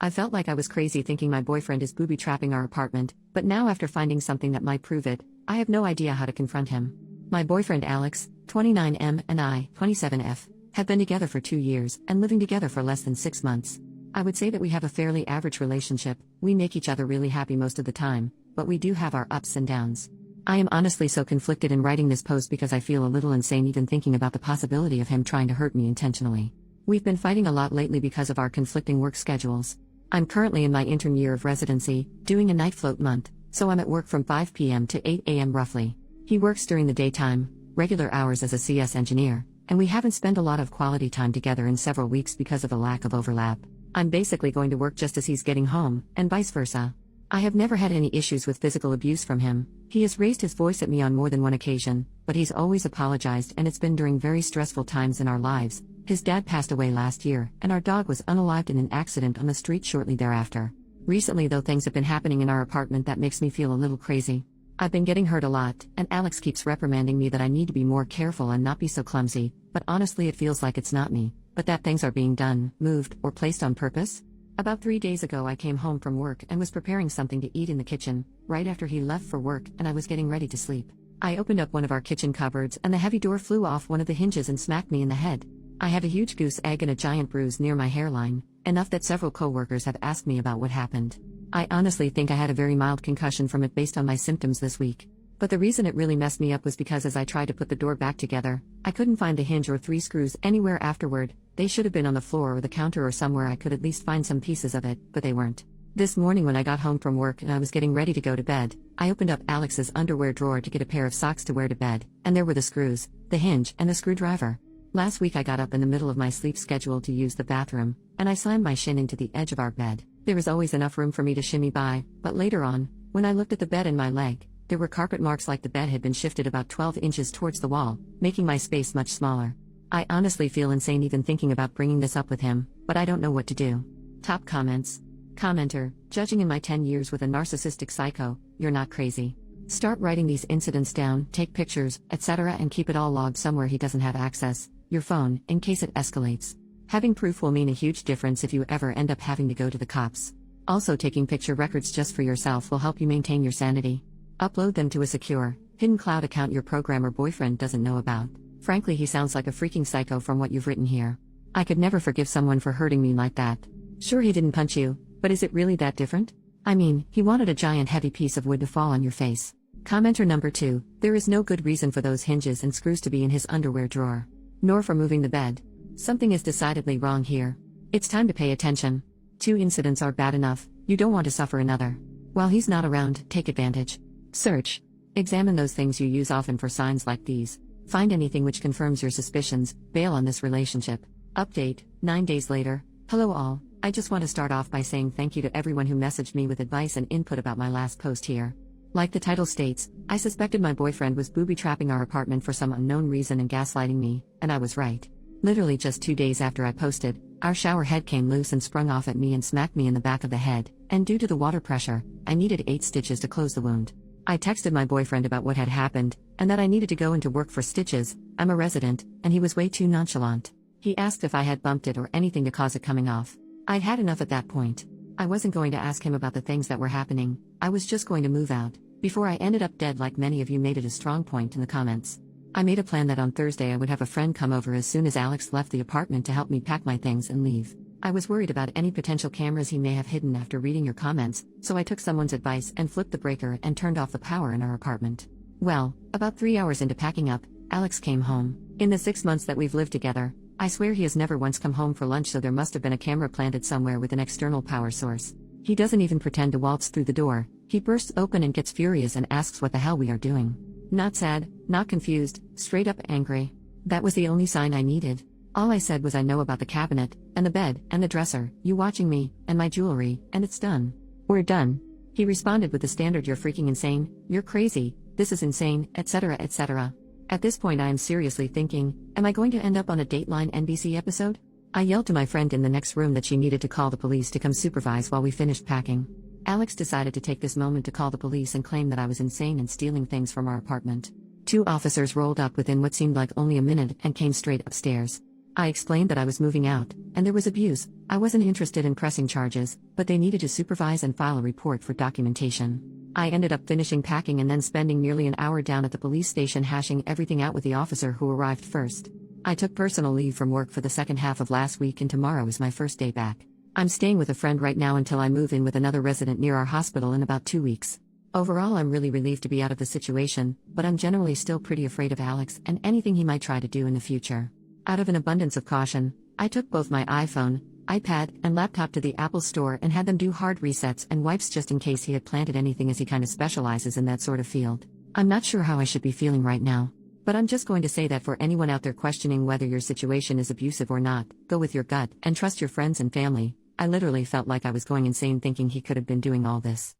I felt like I was crazy thinking my boyfriend is booby-trapping our apartment, but now after finding something that might prove it, I have no idea how to confront him. My boyfriend Alex, 29M, and I, 27F, have been together for 2 years and living together for less than 6 months. I would say that we have a fairly average relationship. We make each other really happy most of the time, but we do have our ups and downs. I am honestly so conflicted in writing this post because I feel a little insane even thinking about the possibility of him trying to hurt me intentionally. We've been fighting a lot lately because of our conflicting work schedules. I'm currently in my intern year of residency, doing a night float month, so I'm at work from 5 p.m. to 8 a.m. roughly. He works during the daytime, regular hours as a CS engineer, and we haven't spent a lot of quality time together in several weeks because of the lack of overlap. I'm basically going to work just as he's getting home, and vice versa. I have never had any issues with physical abuse from him. He has raised his voice at me on more than one occasion, but he's always apologized, and it's been during very stressful times in our lives. His dad passed away last year, and our dog was unalived in an accident on the street shortly thereafter. Recently though, things have been happening in our apartment that makes me feel a little crazy. I've been getting hurt a lot, and Alex keeps reprimanding me that I need to be more careful and not be so clumsy, but honestly it feels like it's not me, but that things are being done, moved, or placed on purpose. About 3 days ago I came home from work and was preparing something to eat in the kitchen, right after he left for work and I was getting ready to sleep. I opened up one of our kitchen cupboards and the heavy door flew off one of the hinges and smacked me in the head. I have a huge goose egg and a giant bruise near my hairline, enough that several coworkers have asked me about what happened. I honestly think I had a very mild concussion from it based on my symptoms this week. But the reason it really messed me up was because as I tried to put the door back together, I couldn't find the hinge or 3 screws anywhere afterward. They should have been on the floor or the counter or somewhere I could at least find some pieces of it, but they weren't. This morning when I got home from work and I was getting ready to go to bed, I opened up Alex's underwear drawer to get a pair of socks to wear to bed, and there were the screws, the hinge, and the screwdriver. Last week I got up in the middle of my sleep schedule to use the bathroom, and I slammed my shin into the edge of our bed. There was always enough room for me to shimmy by, but later on, when I looked at the bed and my leg, there were carpet marks like the bed had been shifted about 12 inches towards the wall, making my space much smaller. I honestly feel insane even thinking about bringing this up with him, but I don't know what to do. Top comments. Commenter, judging in my 10 years with a narcissistic psycho, you're not crazy. Start writing these incidents down, take pictures, etc. and keep it all logged somewhere he doesn't have access, your phone, in case it escalates. Having proof will mean a huge difference if you ever end up having to go to the cops. Also, taking picture records just for yourself will help you maintain your sanity. Upload them to a secure, hidden cloud account your programmer boyfriend doesn't know about. Frankly, he sounds like a freaking psycho from what you've written here. I could never forgive someone for hurting me like that. Sure, he didn't punch you, but is it really that different? I mean, he wanted a giant heavy piece of wood to fall on your face. Commenter number 2, there is no good reason for those hinges and screws to be in his underwear drawer. Nor for moving the bed. Something is decidedly wrong here. It's time to pay attention. 2 incidents are bad enough, you don't want to suffer another. While he's not around, take advantage. Search. Examine those things you use often for signs like these. Find anything which confirms your suspicions, bail on this relationship. Update, 9 days later. Hello all, I just want to start off by saying thank you to everyone who messaged me with advice and input about my last post here. Like the title states, I suspected my boyfriend was booby-trapping our apartment for some unknown reason and gaslighting me, and I was right. Literally just 2 days after I posted, our shower head came loose and sprung off at me and smacked me in the back of the head, and due to the water pressure, I needed 8 stitches to close the wound. I texted my boyfriend about what had happened, and that I needed to go into work for stitches. I'm a resident, and he was way too nonchalant. He asked if I had bumped it or anything to cause it coming off. I'd had enough at that point. I wasn't going to ask him about the things that were happening, I was just going to move out, before I ended up dead like many of you made it a strong point in the comments. I made a plan that on Thursday I would have a friend come over as soon as Alex left the apartment to help me pack my things and leave. I was worried about any potential cameras he may have hidden after reading your comments, so I took someone's advice and flipped the breaker and turned off the power in our apartment. Well, about 3 hours into packing up, Alex came home. In the 6 months that we've lived together, I swear he has never once come home for lunch, so there must have been a camera planted somewhere with an external power source. He doesn't even pretend to waltz through the door, he bursts open and gets furious and asks what the hell we are doing. Not sad, not confused, straight up angry. That was the only sign I needed. All I said was I know about the cabinet, and the bed, and the dresser, you watching me, and my jewelry, and it's done. We're done. He responded with the standard "you're freaking insane, you're crazy, this is insane, etc. etc. At this point I am seriously thinking, am I going to end up on a Dateline NBC episode? I yelled to my friend in the next room that she needed to call the police to come supervise while we finished packing. Alex decided to take this moment to call the police and claim that I was insane and stealing things from our apartment. 2 officers rolled up within what seemed like only a minute and came straight upstairs. I explained that I was moving out, and there was abuse. I wasn't interested in pressing charges, but they needed to supervise and file a report for documentation. I ended up finishing packing and then spending nearly an hour down at the police station hashing everything out with the officer who arrived first. I took personal leave from work for the second half of last week, and tomorrow is my first day back. I'm staying with a friend right now until I move in with another resident near our hospital in about 2 weeks. Overall, I'm really relieved to be out of the situation, but I'm generally still pretty afraid of Alex and anything he might try to do in the future. Out of an abundance of caution, I took both my iPhone, iPad, and laptop to the Apple Store and had them do hard resets and wipes just in case he had planted anything, as he kind of specializes in that sort of field. I'm not sure how I should be feeling right now, but I'm just going to say that for anyone out there questioning whether your situation is abusive or not, go with your gut and trust your friends and family. I literally felt like I was going insane thinking he could have been doing all this.